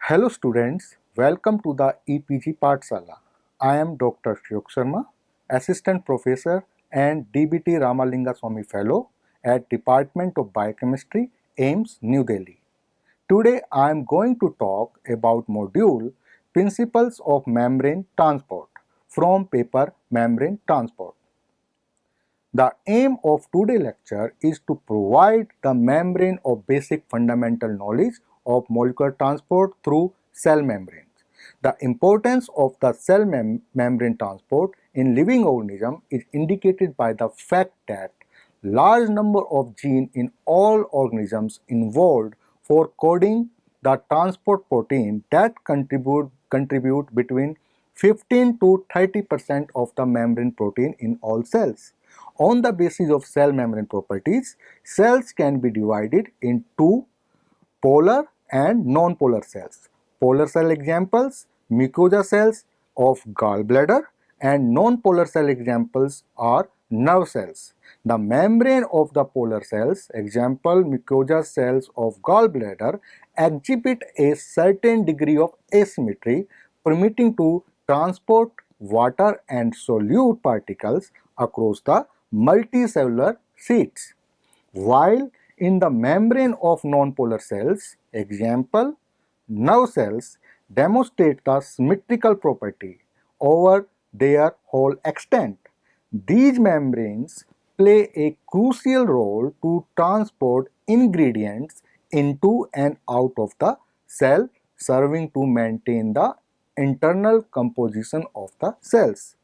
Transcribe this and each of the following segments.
Hello students, welcome to the EPG Pathshala. I am Dr. Shyok Sharma, Assistant Professor and DBT Ramalinga Swamy Fellow at Department of Biochemistry, AIIMS, New Delhi. Today I am going to talk about module Principles of Membrane Transport from paper Membrane Transport. The aim of today's lecture is to provide the membrane of basic fundamental knowledge of molecular transport through cell membranes. The importance of the cell membrane transport in living organism is indicated by the fact that large number of genes in all organisms involved for coding the transport protein that contribute between 15 to 30% of the membrane protein in all cells. On the basis of cell membrane properties, cells can be divided into polar and non-polar cells. Polar cell examples, mucosa cells of gallbladder, and non-polar cell examples are nerve cells. The membrane of the polar cells, example mucosa cells of gallbladder, exhibit a certain degree of asymmetry, permitting to transport water and solute particles across the multicellular sheets. While in the membrane of nonpolar cells, example, nerve cells demonstrate the symmetrical property over their whole extent. These membranes play a crucial role to transport ingredients into and out of the cell, serving to maintain the internal composition of the cells.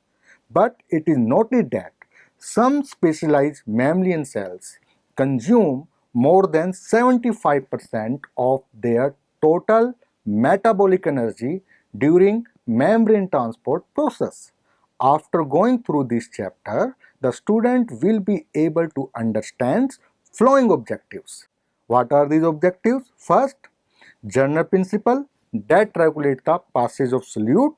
But it is noted that some specialized mammalian cells consume more than 75% of their total metabolic energy during membrane transport process. After going through this chapter, the student will be able to understand flowing objectives. What are these objectives? First, general principle that regulate the passage of solute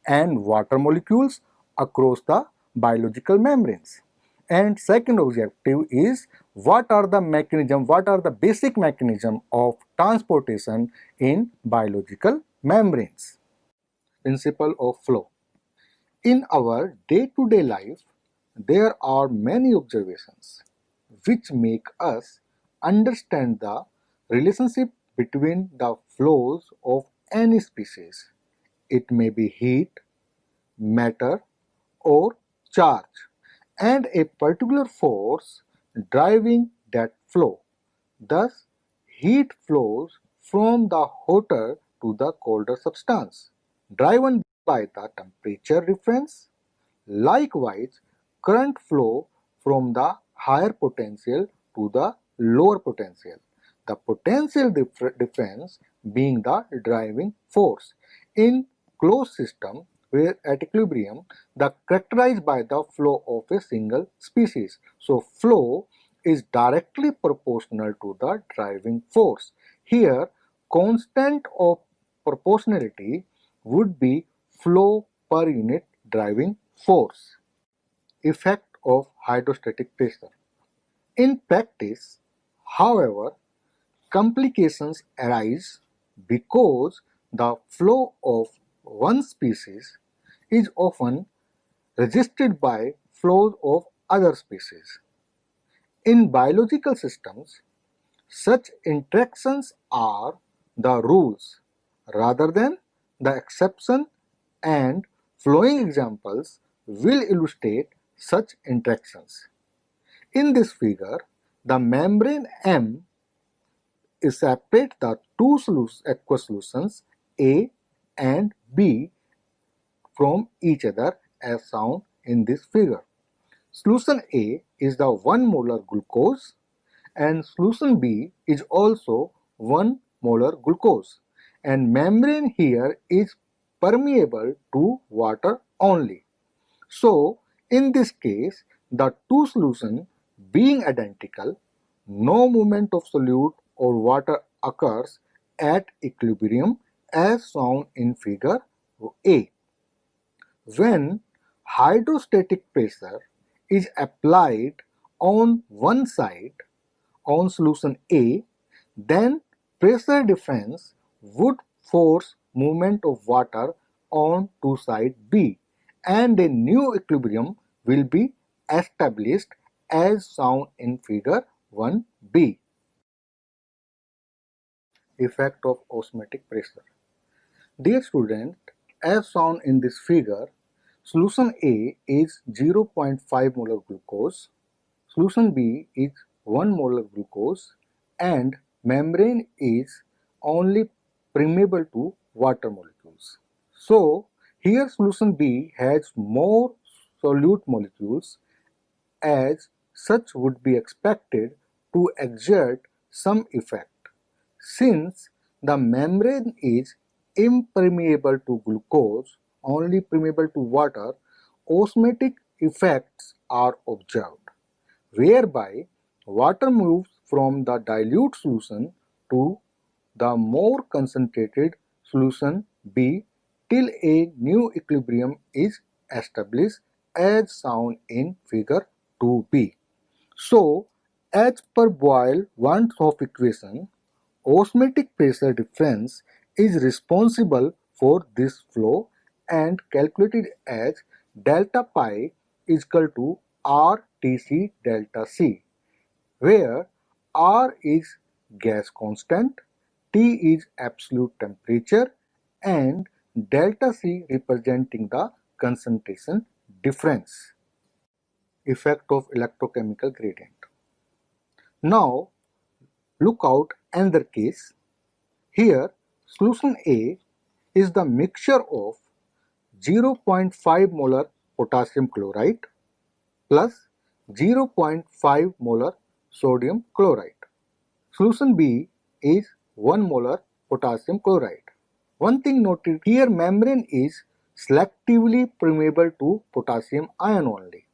and water molecules across the biological membranes. And second objective is what are the basic mechanism of transportation in biological membranes. Principle of flow. In our day-to-day life, there are many observations which make us understand the relationship between the flows of any species. It may be heat, matter, or charge, and a particular force driving that flow. Thus, heat flows from the hotter to the colder substance, driven by the temperature difference. Likewise, current flow from the higher potential to the lower potential, the potential difference being the driving force. In closed system, where at equilibrium, the characterized by the flow of a single species. So, flow is directly proportional to the driving force. Here, constant of proportionality would be flow per unit driving force. Effect of hydrostatic pressure. In practice, however, complications arise because the flow of one species is often resisted by flows of other species. In biological systems, such interactions are the rules rather than the exception, and flowing examples will illustrate such interactions. In this figure, the membrane M is separate the two aqueous solutions A and B from each other as shown in this figure. Solution A is the 1 molar glucose and solution B is also 1 molar glucose, and membrane here is permeable to water only. So, in this case, the two solutions being identical, no movement of solute or water occurs at equilibrium as shown in figure A. When hydrostatic pressure is applied on one side on solution A, then pressure difference would force movement of water on to side B, and a new equilibrium will be established as shown in figure 1b. Effect of osmotic pressure. Dear student, as shown in this figure, solution A is 0.5 molar glucose, solution B is 1 molar glucose, and membrane is only permeable to water molecules. So, here solution B has more solute molecules, as such would be expected to exert some effect. Since the membrane is impermeable to glucose, only permeable to water, osmotic effects are observed, whereby water moves from the dilute solution to the more concentrated solution B till a new equilibrium is established as shown in figure 2b. So, as per Boyle-Van 't Hoff equation, osmotic pressure difference is responsible for this flow and calculated as delta pi is equal to RTC delta C, where R is gas constant, T is absolute temperature, and delta C representing the concentration difference. Effect of electrochemical gradient. Now, look out another case. Here, solution A is the mixture of 0.5 molar potassium chloride plus 0.5 molar sodium chloride. Solution B is 1 molar potassium chloride. One thing noted here, membrane is selectively permeable to potassium ion only.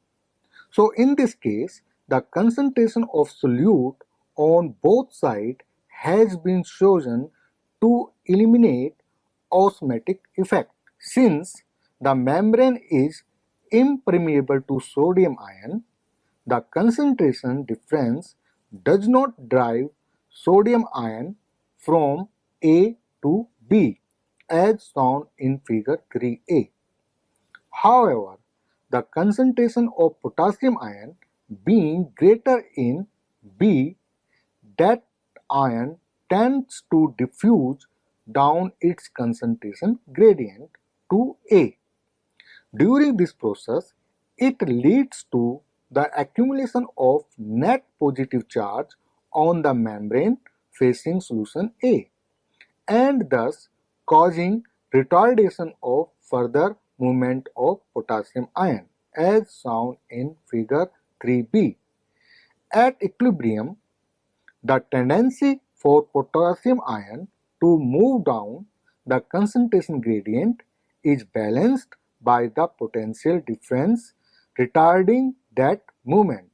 So in this case, the concentration of solute on both sides has been chosen to eliminate osmotic effect. Since the membrane is impermeable to sodium ion, the concentration difference does not drive sodium ion from A to B as shown in figure 3a. However, the concentration of potassium ion being greater in B, that ion tends to diffuse down its concentration gradient to A. During this process, it leads to the accumulation of net positive charge on the membrane facing solution A, and thus causing retardation of further movement of potassium ion as shown in figure 3b. At equilibrium, the tendency for potassium ion to move down the concentration gradient is balanced by the potential difference retarding that movement.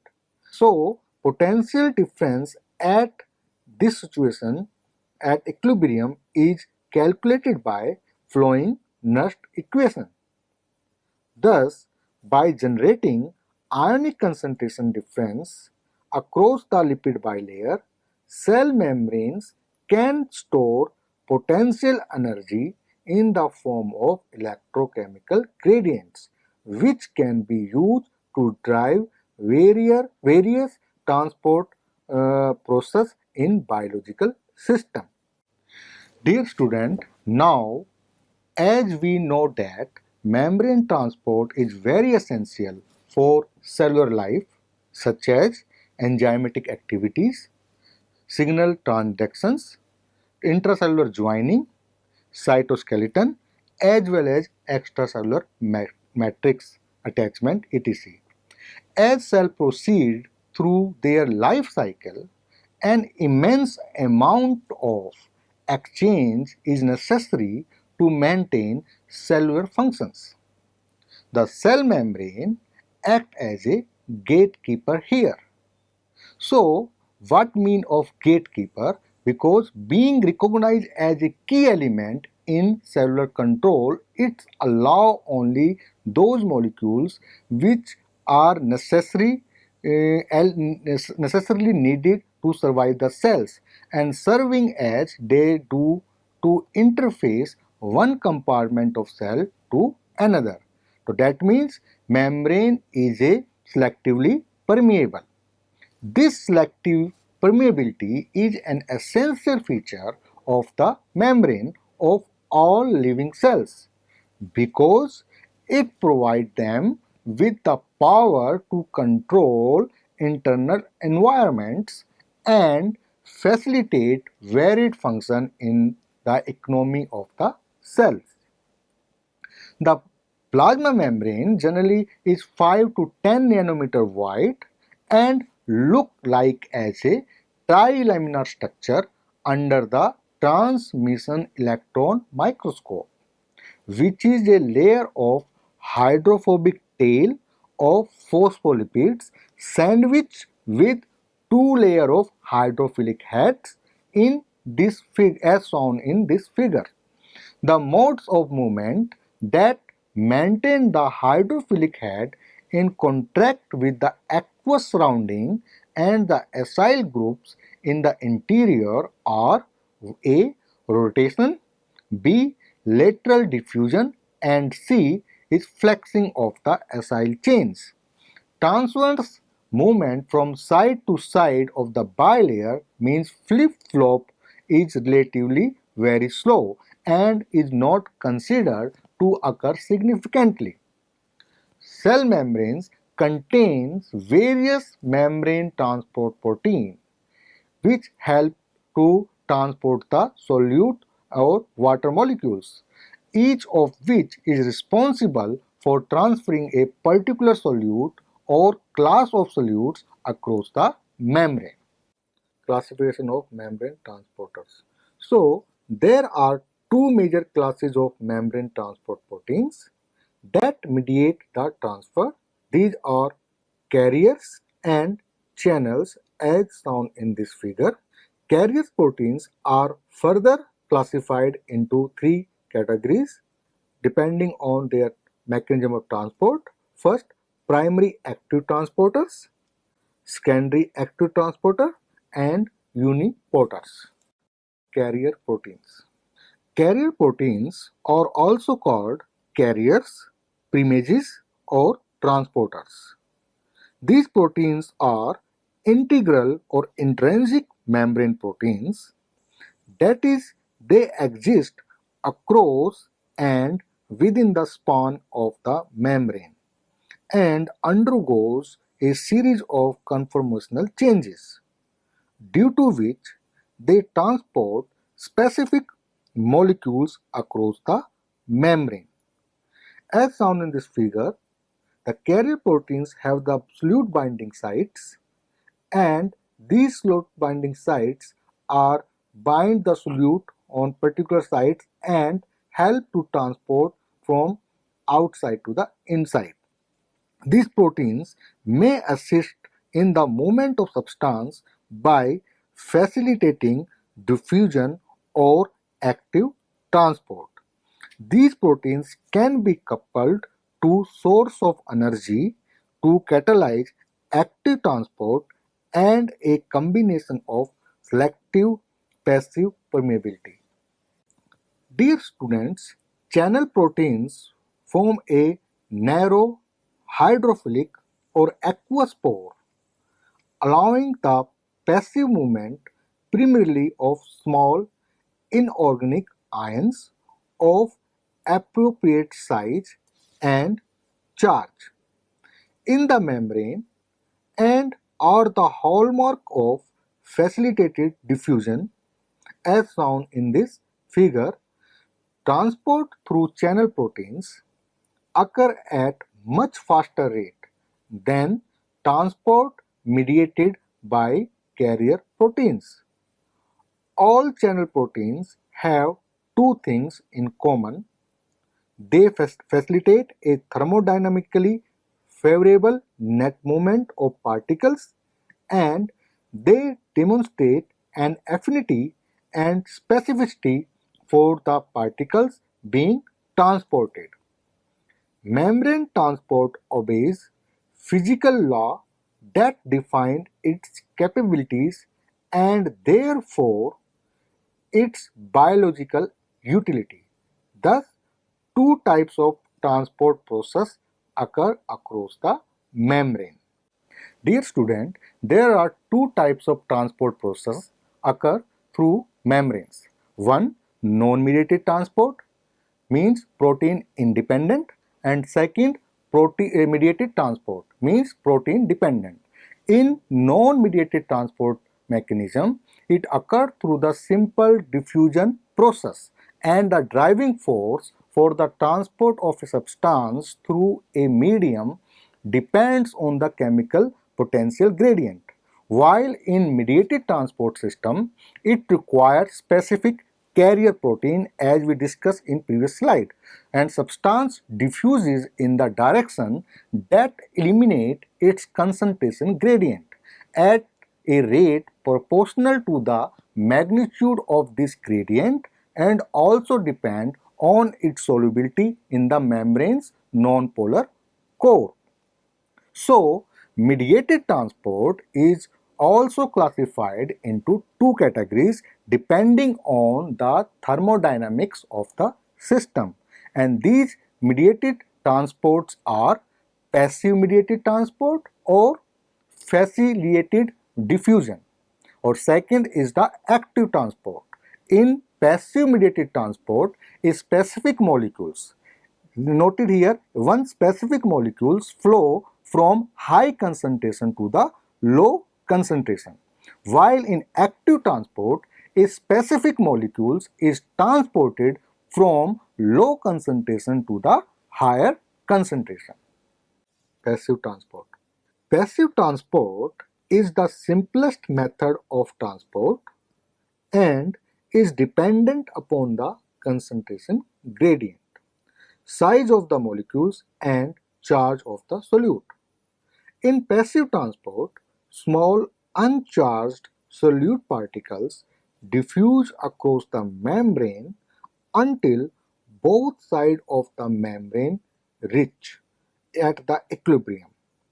So, potential difference at this situation at equilibrium is calculated by Floyd-Nernst equation. Thus, by generating ionic concentration difference across the lipid bilayer, cell membranes can store potential energy in the form of electrochemical gradients, which can be used to drive various transport process in biological system. Dear student, now as we know that membrane transport is very essential for cellular life, such as enzymatic activities, signal transductions, intracellular joining, cytoskeleton, as well as extracellular matrix attachment, etc. As cells proceed through their life cycle, an immense amount of exchange is necessary to maintain cellular functions. The cell membrane acts as a gatekeeper here. So, what mean of gatekeeper? Because being recognized as a key element in cellular control, it allows only those molecules which are necessarily needed to survive the cells and serving as they do to interface one compartment of cell to another. So that means membrane is a selectively permeable. This selective permeability is an essential feature of the membrane of all living cells because it provides them with the power to control internal environments and facilitate varied function in the economy of the cells. The plasma membrane generally is 5 to 10 nanometer wide and look like as a trilaminar structure under the transmission electron microscope, which is a layer of hydrophobic tail of phospholipids sandwiched with two layers of hydrophilic heads in this as shown in this figure. The modes of movement that maintain the hydrophilic head in contact with the aqueous surrounding and the acyl groups in the interior are A. Rotation, B. Lateral diffusion, and C. is flexing of the acyl chains. Transverse movement from side to side of the bilayer means flip-flop is relatively very slow and is not considered to occur significantly. Cell membranes contains various membrane transport proteins which help to transport the solute or water molecules, each of which is responsible for transferring a particular solute or class of solutes across the membrane. Classification of membrane transporters. So, there are two major classes of membrane transport proteins that mediate the transfer. These are carriers and channels as shown in this figure. Carrier proteins are further classified into three categories depending on their mechanism of transport. First, primary active transporters, secondary active transporter, and uniporters. Carrier proteins. Carrier proteins are also called carriers, premages, or transporters. These proteins are integral or intrinsic membrane proteins, that is, they exist across and within the span of the membrane and undergoes a series of conformational changes, due to which they transport specific molecules across the membrane. As shown in this figure, the carrier proteins have the solute binding sites, and these solute binding sites are bind the solute on particular sites and help to transport from outside to the inside. These proteins may assist in the movement of substance by facilitating diffusion or active transport. These proteins can be coupled to source of energy to catalyze active transport and a combination of selective passive permeability. Dear students, channel proteins form a narrow hydrophilic or aqueous pore, allowing the passive movement primarily of small inorganic ions of appropriate size and charge in the membrane and are the hallmark of facilitated diffusion as shown in this figure. Transport through channel proteins occur at much faster rate than transport mediated by carrier proteins. All channel proteins have two things in common. They facilitate a thermodynamically favorable net movement of particles, and they demonstrate an affinity and specificity for the particles being transported. Membrane transport obeys physical law that define its capabilities and therefore its biological utility. Thus, two types of transport process occur across the membrane. Dear student, there are two types of transport process occur through membranes. One, non-mediated transport, means protein independent, and second, protein mediated transport, means protein dependent. In non-mediated transport mechanism, it occurs through the simple diffusion process, and the driving force for the transport of a substance through a medium depends on the chemical potential gradient. While in mediated transport system, it requires specific carrier protein as we discussed in previous slide, and substance diffuses in the direction that eliminate its concentration gradient at a rate proportional to the magnitude of this gradient and also depend on its solubility in the membrane's nonpolar core. So, mediated transport is also classified into two categories depending on the thermodynamics of the system, and these mediated transports are passive mediated transport or facilitated diffusion, or second is the active transport. In passive mediated transport, specific molecules, noted here, one specific molecules flow from high concentration to the low concentration, while in active transport, a specific molecules is transported from low concentration to the higher concentration. Passive transport. Passive transport is the simplest method of transport and is dependent upon the concentration gradient, size of the molecules and charge of the solute. In passive transport, small uncharged solute particles diffuse across the membrane until both sides of the membrane reach at the equilibrium,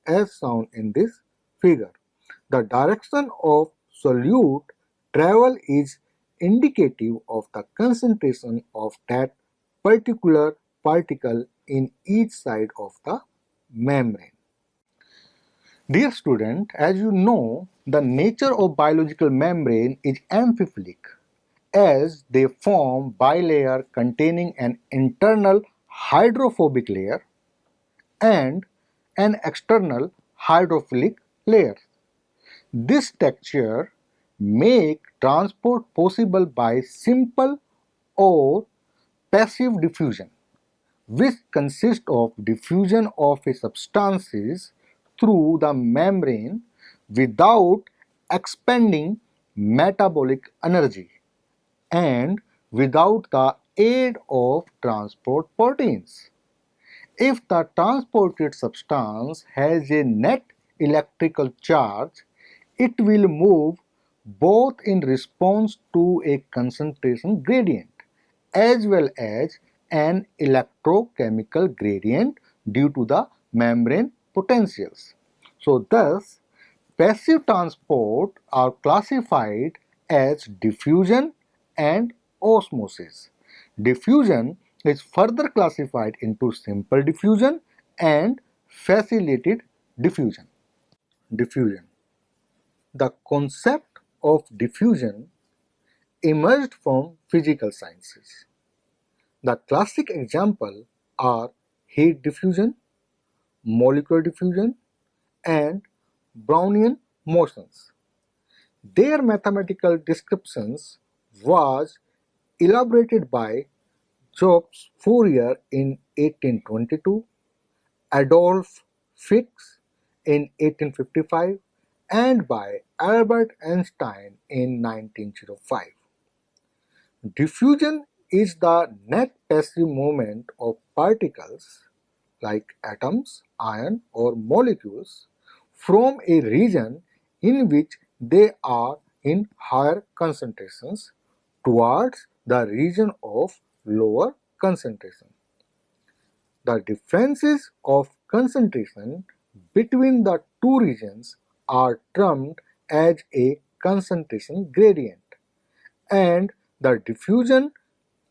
as shown in this figure. The direction of solute travel is indicative of the concentration of that particular particle in each side of the membrane. Dear student, as you know, the nature of biological membrane is amphiphilic, as they form bilayer containing an internal hydrophobic layer and an external hydrophilic layer. This texture make transport possible by simple or passive diffusion, which consists of diffusion of a substances through the membrane without expending metabolic energy and without the aid of transport proteins. If the transported substance has a net electrical charge, it will move both in response to a concentration gradient as well as an electrochemical gradient due to the membrane potentials. So thus, passive transport are classified as diffusion and osmosis. Diffusion is further classified into simple diffusion and facilitated diffusion. Diffusion. The concept of diffusion emerged from physical sciences. The classic examples are heat diffusion, molecular diffusion, and Brownian motions. Their mathematical descriptions was elaborated by Jacques Fourier in 1822, Adolf Fick in 1855, and by Albert Einstein in 1905. Diffusion is the net passive movement of particles like atoms, ion, or molecules from a region in which they are in higher concentrations towards the region of lower concentration. The differences of concentration between the two regions are termed as a concentration gradient, and the diffusion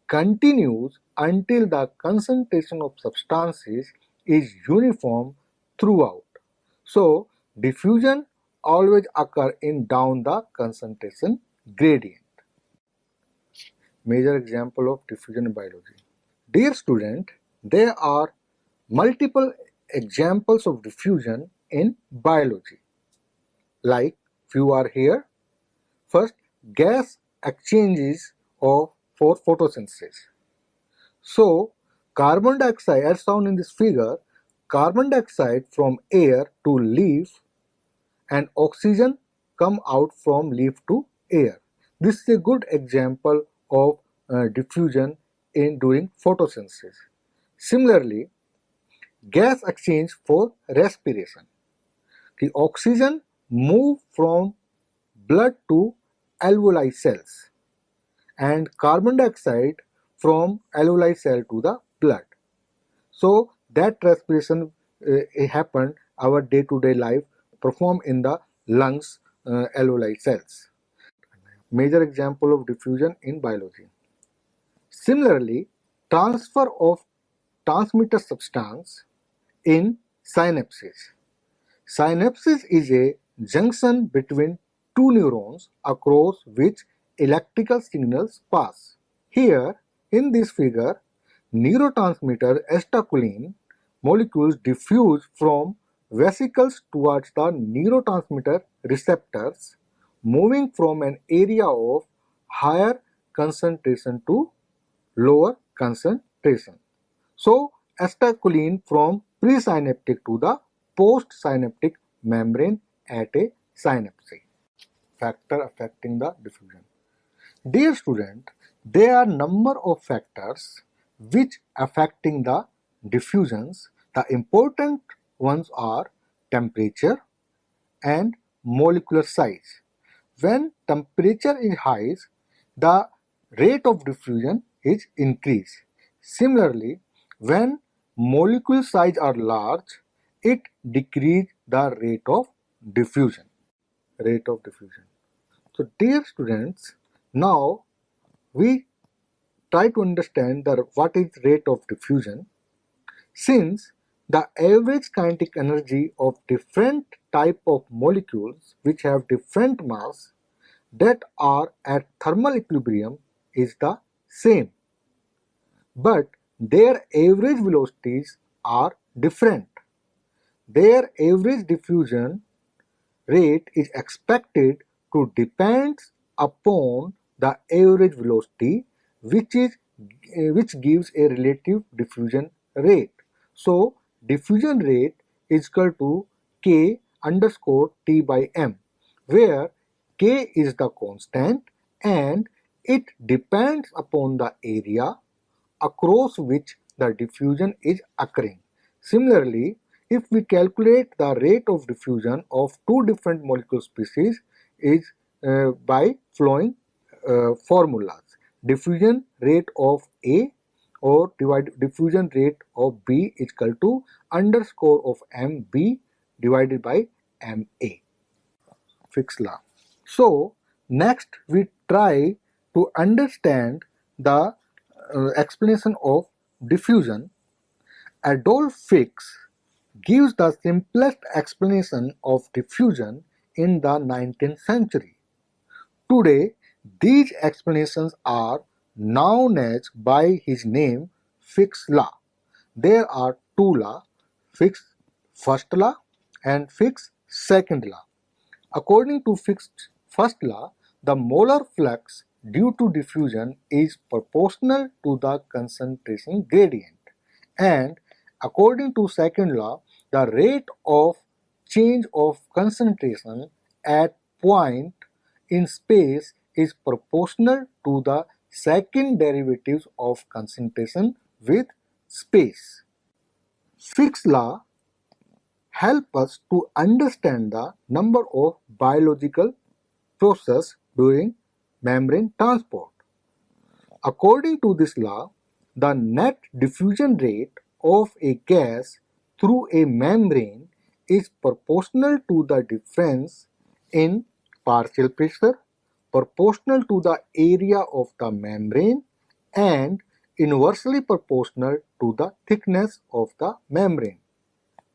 continues until the concentration of substances is uniform throughout. So, diffusion always occurs in down the concentration gradient. Major example of diffusion in biology. Dear student, there are multiple examples of diffusion in biology. Like few are here. First, gas exchanges for photosynthesis. So, carbon dioxide, as shown in this figure, carbon dioxide from air to leaf and oxygen come out from leaf to air. This is a good example of diffusion during photosynthesis. Similarly, gas exchange for respiration. The oxygen move from blood to alveoli cells and carbon dioxide from alveoli cell to the blood. So that respiration happened our day-to-day life performed in the lungs alveoli cells. Major example of diffusion in biology. Similarly, transfer of transmitter substance in synapses. Synapses is a junction between two neurons across which electrical signals pass. Here, in this figure, neurotransmitter acetylcholine molecules diffuse from vesicles towards the neurotransmitter receptors, moving from an area of higher concentration to lower concentration. So, acetylcholine from presynaptic to the postsynaptic membrane at a synapse. Factor affecting the diffusion. Dear student, there are number of factors which affecting the diffusions. The important ones are temperature and molecular size. When temperature is high, the rate of diffusion is increased. Similarly, when molecule size are large, it decrease the rate of diffusion. So, dear students, now we try to understand what is rate of diffusion. Since the average kinetic energy of different type of molecules which have different mass that are at thermal equilibrium is the same, but their average velocities are different. Their average diffusion rate is expected to depend upon the average velocity, which gives a relative diffusion rate. So, diffusion rate is equal to K underscore T by M, where K is the constant and it depends upon the area across which the diffusion is occurring. Similarly, if we calculate the rate of diffusion of two different molecule species is by following formulas. Diffusion rate of A or diffusion rate of B is equal to underscore of MB divided by MA. Fick's law. So, next we try to understand the explanation of diffusion. Adolf Fick's gives the simplest explanation of diffusion in the 19th century. Today, these explanations are known as by his name Fick's law. There are two laws, Fick's first law and Fick's second law. According to Fick's first law, the molar flux due to diffusion is proportional to the concentration gradient, and according to second law, the rate of change of concentration at point in space is proportional to the second derivatives of concentration with space. Fick's law help us to understand the number of biological processes during membrane transport. According to this law, the net diffusion rate of a gas through a membrane is proportional to the difference in partial pressure, proportional to the area of the membrane and inversely proportional to the thickness of the membrane,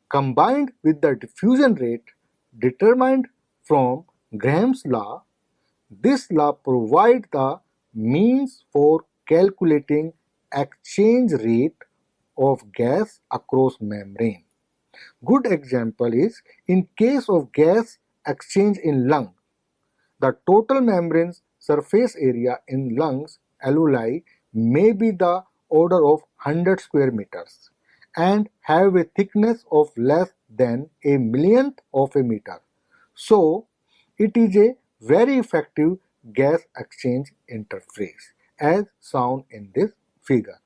combined with the diffusion rate determined from Graham's law. This law provides the means for calculating exchange rate of gas across membrane. Good example is in case of gas exchange in lung, the total membrane surface area in lungs alveoli may be the order of 100 square meters and have a thickness of less than a millionth of a meter. So, it is a very effective gas exchange interface as shown in this figure.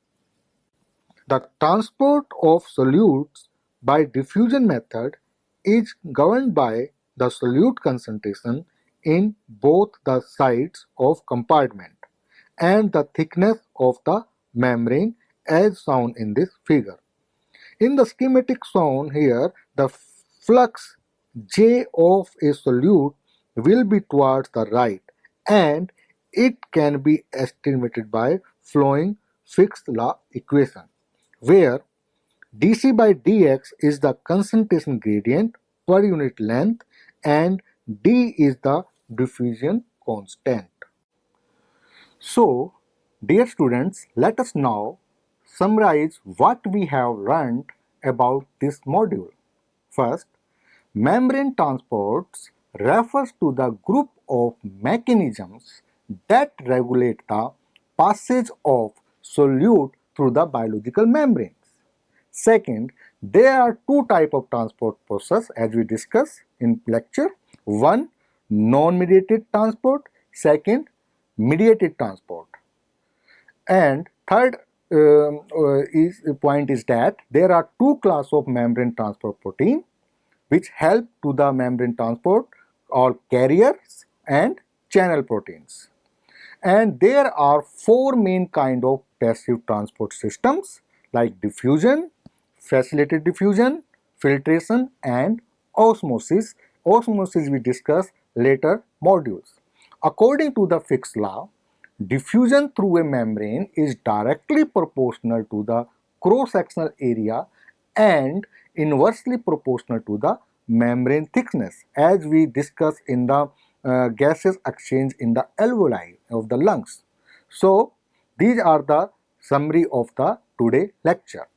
The transport of solutes by diffusion method is governed by the solute concentration in both the sides of compartment and the thickness of the membrane as shown in this figure. In the schematic shown here, the flux J of a solute will be towards the right and it can be estimated by following Fick's law equation, where dC by dx is the concentration gradient per unit length and d is the diffusion constant. So, dear students, let us now summarize what we have learned about this module. First, membrane transports refers to the group of mechanisms that regulate the passage of solute through the biological membranes. Second, there are two types of transport process as we discussed in lecture. One, non-mediated transport. Second, mediated transport. And third point is that there are two classes of membrane transport protein which help to the membrane transport, or carriers and channel proteins. And there are four main kind of passive transport systems like diffusion, facilitated diffusion, filtration and osmosis. Osmosis we discuss later modules. According to the Fick's law, diffusion through a membrane is directly proportional to the cross-sectional area and inversely proportional to the membrane thickness, as we discussed in the gaseous exchange in the alveoli of the lungs. So, these are the summary of the today lecture.